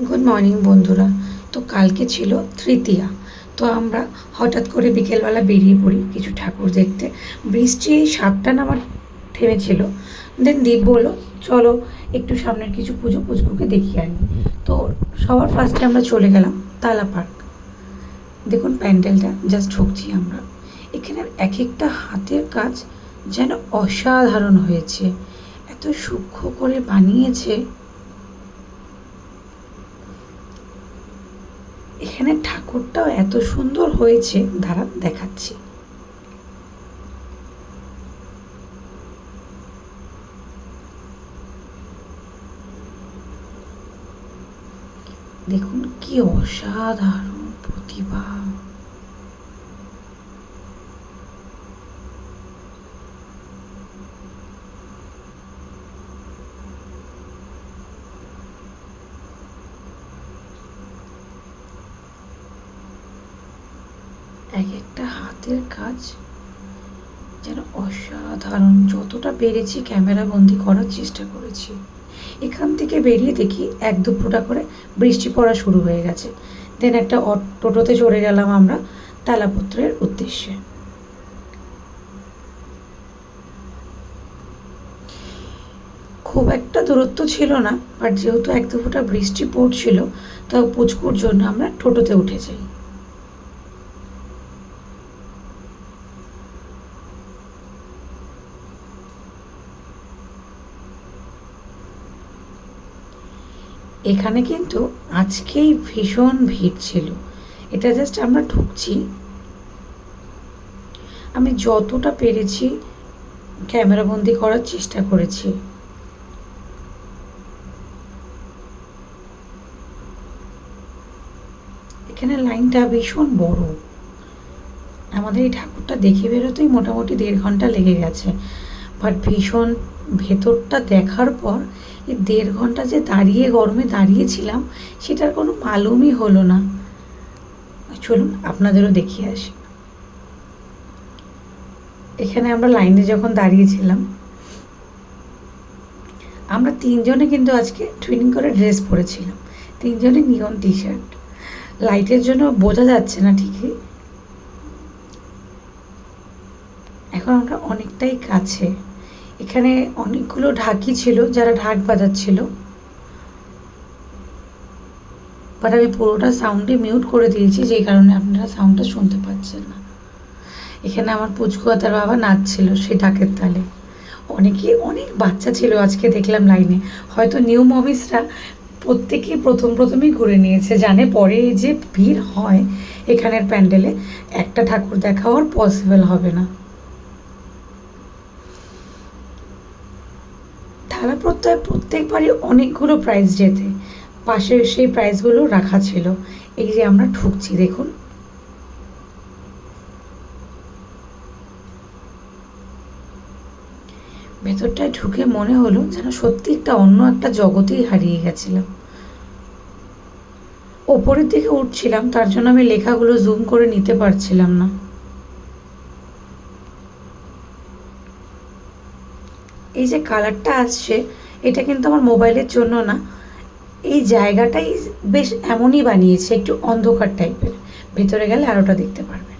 Good morning বন্ধুরা। তো কালকে ছিল তৃতীয়া। তো আমরা হঠাৎ করে বিকেলবেলা বেরিয়ে পড়ি কিছু ঠাকুর দেখতে। বৃষ্টি এই 7টা নাগাদ থেমেছিল। দেন দীপ বললো, চলো একটু সামনের কিছু পুজো পুজোকে দেখিয়ে আনি। তো সবার ফার্স্টে আমরা চলে গেলাম তালা পার্ক। দেখুন প্যান্ডেলটা জাস্ট ঢুকছি আমরা। এখানের এক একটা হাতের কাজ যেন অসাধারণ হয়েছে, এত সূক্ষ্ম করে বানিয়েছে। এখানে ঠাকুরটাও এত সুন্দর হয়েছে, দাঁড়ান দেখাচ্ছি। দেখুন কি অসাধারণ প্রতিভা। এক একটা হাতের কাজ যেন অসাধারণ। যতটা পেরেছি ক্যামেরা বন্দি করার চেষ্টা করেছি। এখান থেকে বেরিয়ে দেখি এক দু ফোঁটা করে বৃষ্টি পড়া শুরু হয়ে গেছে। দেন একটা টোটোতে চড়ে গেলাম আমরা তালাপত্রের উদ্দেশ্যে। খুব একটা দূরত্ব ছিল না, বাট যেহেতু এক দু ফোঁটা বৃষ্টি পড়ছিল, তাও পুচকুর জন্য আমরা টোটোতে উঠে যাই। এখানে কিন্তু আজকেই ভীষণ ভিড় ছিল। এটা জাস্ট আমরা ঢুকছি। আমি যতটা পেরেছি ক্যামেরাবন্দি করার চেষ্টা করেছি। এখানে লাইনটা ভীষণ বড়। আমাদের এই ঠাকুরটা দেখে বেরোতেই মোটামুটি 1.5 ঘন্টা লেগে গেছে। বাট ভীষণ ভেতরটা দেখার পর এই 1.5 ঘন্টা যে দাঁড়িয়ে গরমে দাঁড়িয়েছিলাম সেটার কোনো মালুমই হলো না। চলুন আপনাদেরও দেখিয়ে আসি। এখানে আমরা লাইনে যখন দাঁড়িয়েছিলাম, আমরা তিনজনে কিন্তু আজকে টুইনিং করে ড্রেস পরেছিলাম। তিনজনে নিয়ন টি শার্ট। লাইটের জন্য বোঝা যাচ্ছে না ঠিকই। এখন আমরা অনেকটাই কাছে। এখানে অনেকগুলো ঢাকি ছিল যারা ঢাক বাজাচ্ছিল, বাট আমি পুরোটা সাউন্ডে মিউট করে দিয়েছি, যেই কারণে আপনারা সাউন্ডটা শুনতে পাচ্ছেন না। এখানে আমার পুচকু আর তার বাবা নাচছিল সেই ঢাকের তালে। অনেক বাচ্চা ছিল আজকে দেখলাম লাইনে। হয়তো নিউ মমিসরা প্রত্যেকেই প্রথমেই ঘুরে নিয়েছে, জানে পরে যে ভিড় হয় এখানের প্যান্ডেলে একটা ঠাকুর দেখা আর পসিবল হবে না। থালা প্রত্যয় প্রত্যেকবারই অনেকগুলো প্রাইজ জেতে। পাশে সেই প্রাইজগুলো রাখা ছিল। এই যে আমরা ঢুকছি দেখুন। ভেতরটায় ঢুকে মনে হলো যেন সত্যি অন্য একটা জগতেই হারিয়ে গেছিলাম। ওপরের দিকে উঠছিলাম, তার জন্য আমি লেখাগুলো জুম করে নিতে পারছিলাম না। এই যে কালারটা আসছে, এটা কিন্তু আমার মোবাইলের জন্য না। এই জায়গাটাই বেশ এমনই বানিয়েছে, একটু অন্ধকার টাইপের। ভেতরে গেলে আরোটা দেখতে পারবেন।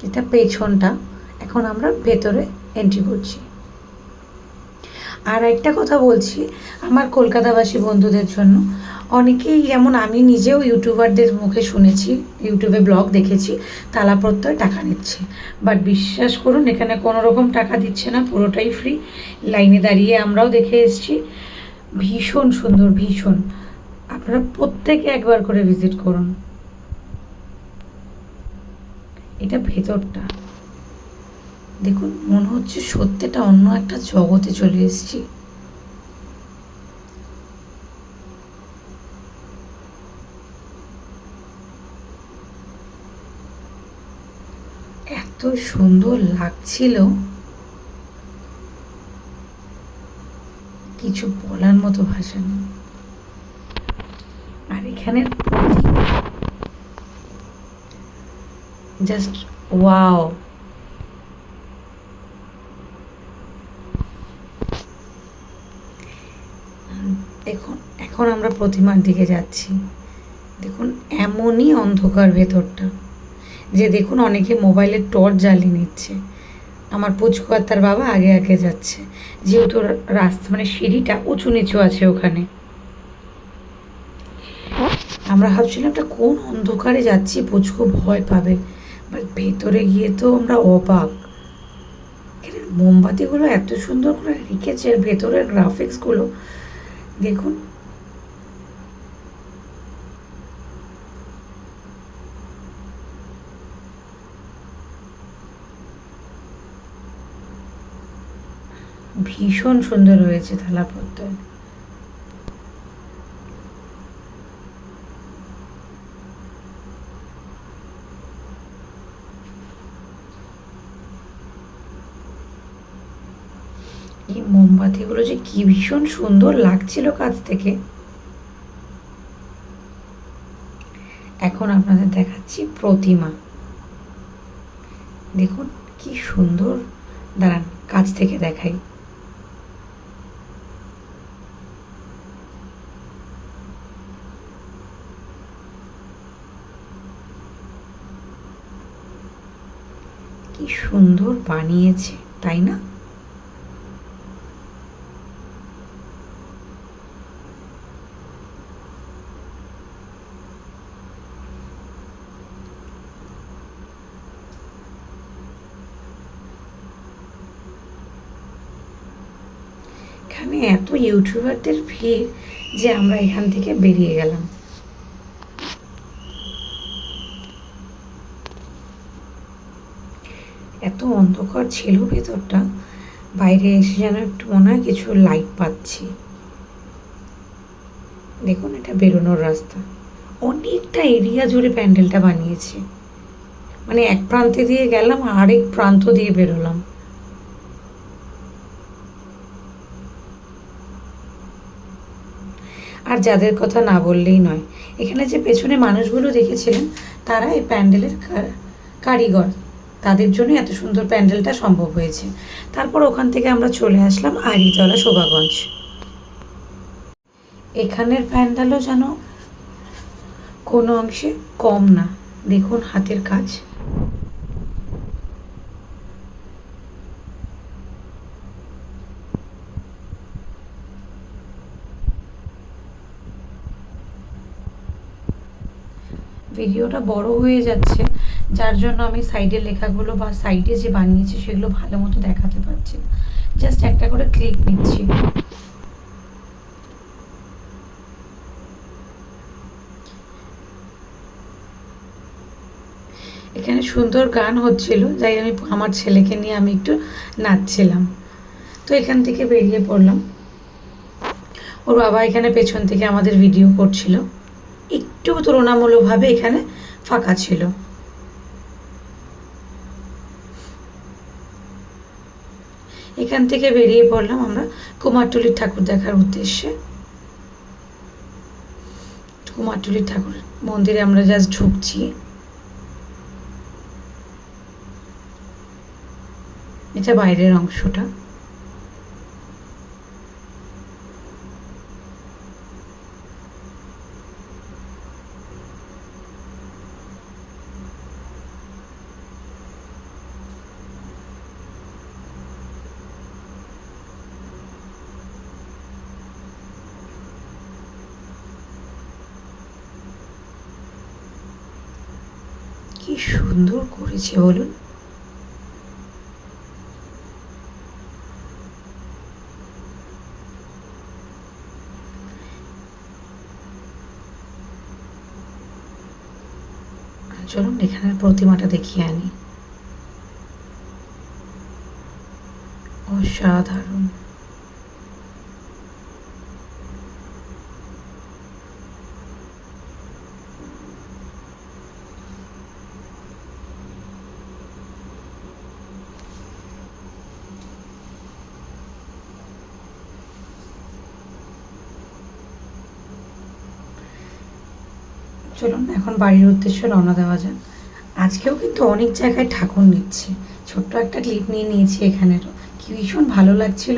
এটা পেছনটা। এখন আমরা ভেতরে এন্ট্রি করছি। আর একটা কথা বলছি আমার কলকাতাবাসী বন্ধুদের জন্য। অনেকেই, যেমন আমি নিজেও ইউটিউবারদের মুখে শুনেছি, ইউটিউবে ব্লগ দেখেছি, তালা প্রত্যয় টাকা নিচ্ছে। বাট বিশ্বাস করুন এখানে কোনো রকম টাকা দিচ্ছে না, পুরোটাই ফ্রি। লাইনে দাঁড়িয়ে আমরাও দেখে এসেছি। ভীষণ সুন্দর, ভীষণ। আপনারা প্রত্যেকে একবার করে ভিজিট করুন। এটা ভেতরটা দেখুন, মনে হচ্ছে সত্যিটা অন্য একটা জগতে চলে এসেছি। এত সুন্দর লাগছিল, কিছু বলার মতো ভাষা নেই। আর এখানের জাস্ট ওয়াও। এখন আমরা প্রতিমার দিকে যাচ্ছি। দেখুন এমনই অন্ধকার ভেতরটা যে দেখুন অনেকে মোবাইলের টর্চ জ্বালিয়ে নিচ্ছে। আমার পুচকু আর তার বাবা আগে আগে যাচ্ছে, যেহেতু রাস্তা মানে সিঁড়িটা উঁচু নিচু আছে ওখানে। আমরা ভাবছিলাম এটা কোন অন্ধকারে যাচ্ছি, পুচকু ভয় পাবে, বাট ভেতরে গিয়ে তো আমরা অবাক। এখানে মোমবাতিগুলো এত সুন্দর করে রেখেছে, ভেতরের গ্রাফিক্সগুলো দেখুন। ভীষণ সুন্দর হয়েছে থালাপত্র। এই মোমবাতিগুলো যে কি ভীষণ সুন্দর লাগছিল কাছ থেকে। এখন আপনাদের দেখাচ্ছি প্রতিমা। দেখুন কি সুন্দর, দাঁড়ান কাছ থেকে দেখাই। কি সুন্দর বানিয়েছে, তাই না? এখানে এত ইউটিউবারদের ভিড় যে আমরা এখান থেকে বেরিয়ে গেলাম। এত অন্ধকার ছিল ভেতরটা, বাইরে এসে যেন একটু মনে হয় কিছু লাইট পাচ্ছি। দেখুন এটা বেরোনোর রাস্তা, অনেকটা এরিয়া জুড়ে প্যান্ডেলটা বানিয়েছে। মানে এক প্রান্তে দিয়ে গেলাম আর আরেক প্রান্ত দিয়ে বেরোলাম। আর যাদের কথা না বললেই নয়, এখানে যে পেছনে মানুষগুলো দেখেছিলেন তারা এই প্যান্ডেলের কারিগর, তাদের জন্য এত সুন্দর প্যান্ডেলটা সম্ভব হয়েছে। তারপর ওখান থেকে আমরা চলে আসলাম আড়িতলা শোভাগঞ্জ। এখানের প্যান্ডেলও যেন কোনো অংশে কম না। দেখুন হাতের কাজ। ভিডিওটা বড় হয়ে যাচ্ছে, যার জন্য আমি সাইডের লেখাগুলো বা সাইডে যে বানিয়েছি সেগুলো ভালো মতো দেখাতে পারছি। জাস্ট একটা করে ক্লিক নিচ্ছি। এখানে সুন্দর গান হচ্ছিল, যাই আমি আমার ছেলেকে নিয়ে আমি একটু নাচছিলাম। তো এখান থেকে বেরিয়ে পড়লাম। ওর বাবা এখানে পেছন থেকে আমাদের ভিডিও করছিল। একটু তুলনামূলকভাবে এখানে ফাঁকা ছিল। এখান থেকে বেরিয়ে পড়লাম আমরা কুমারটুলির ঠাকুর দেখার উদ্দেশ্যে। কুমারটুলির ঠাকুর মন্দিরে আমরা জাস্ট ঢুকছি। এটা বাইরের অংশটা। কি সুন্দর করেছে বলুন। চলুন এখানের প্রতিমাটা দেখিয়ে আনি। অসাধারণ। চলুন এখন বাড়ির উদ্দেশ্যে রওনা দেওয়া যাক। আজকেও কিন্তু অনেক জায়গায় ঠাকুর নিচ্ছে, ছোট্ট একটা ক্লিপ নিয়ে নিয়েছি এখানেরও। কি ভীষণ ভালো লাগছিল।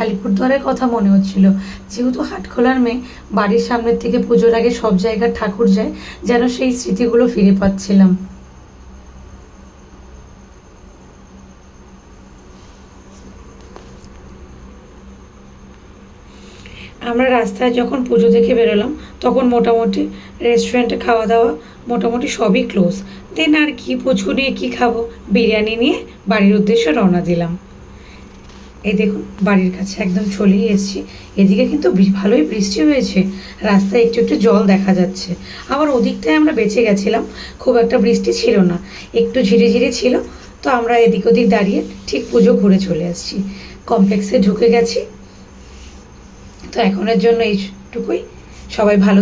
আলিপুরদুয়ারের কথা মনে হচ্ছিল। যেহেতু হাটখোলার মেয়ে, বাড়ির সামনের থেকে পুজোর আগে সব জায়গার ঠাকুর যায়, যেন সেই স্মৃতিগুলো ফিরে পাচ্ছিলাম। আমরা রাস্তায় যখন পুজো দেখে বেরোলাম, তখন মোটামুটি রেস্টুরেন্টে খাওয়া দাওয়া মোটামুটি সবই ক্লোজ। দেন আর কি, পুজো নিয়ে কী খাবো, বিরিয়ানি নিয়ে বাড়ির উদ্দেশ্যে রওনা দিলাম। এই দেখুন, বাড়ির কাছে একদম চলেই এসেছি। এদিকে কিন্তু ভালোই বৃষ্টি হয়েছে, রাস্তায় একটু একটু জল দেখা যাচ্ছে। আবার ওদিকটায় আমরা বেঁচে গেছিলাম, খুব একটা বৃষ্টি ছিল না, একটু ঝিরিঝিরি ছিল। তো আমরা এদিক ওদিক দাঁড়িয়ে ঠিক পুজো ঘুরে চলে আসছি। কমপ্লেক্সে ঢুকে গেছি। তো এখনের জন্য এইটুকুই। সবাই ভালো